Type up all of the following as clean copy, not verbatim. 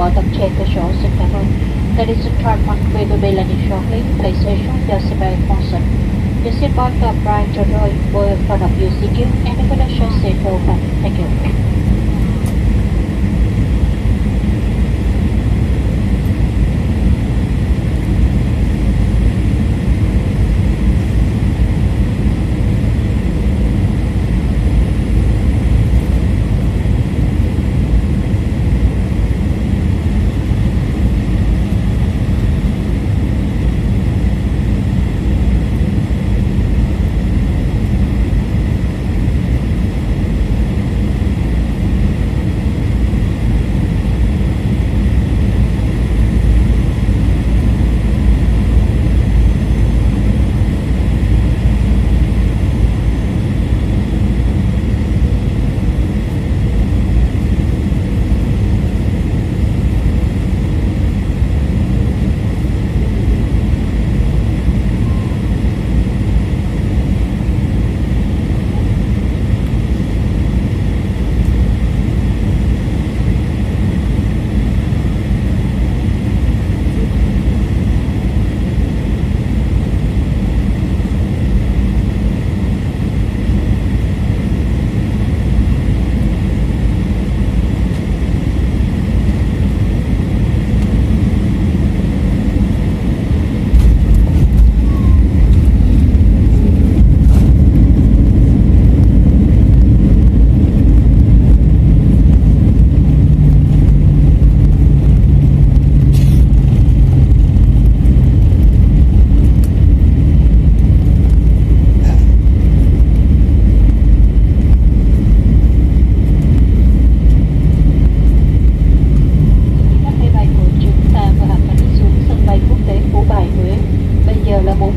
bỏ tập trên cửa sổ. Xin cảm ơn. Ladies and gentlemen, we will be landing shortly. Please station your seatbelt fasten. Your seatbelt are bright to roll boy in front of you. Thank you. And the pedestrian seat open. Thank you.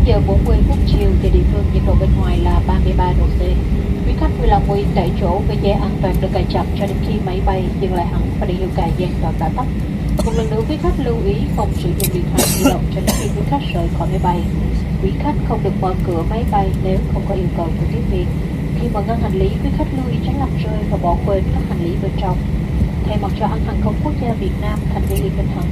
Giờ 40 phút chiều về địa phương, nhiệt độ bên ngoài là 33 độ C. Quý khách vui lòng ngồi tại chỗ với dây an toàn được cài chặt cho đến khi máy bay dừng lại hẳn và đèn hiệu cài dây an toàn đã tắt. Một lần nữa quý khách lưu ý không sử dụng điện thoại di động cho đến khi quý khách rời khỏi máy bay. Quý khách không được mở cửa máy bay nếu không có yêu cầu của tiếp viên. Khi mở ngăn hành lý, quý khách lưu ý tránh làm rơi và bỏ quên các hành lý bên trong. Thay mặt cho hãng hàng không quốc gia Việt Nam, thành viên Liên minh hàng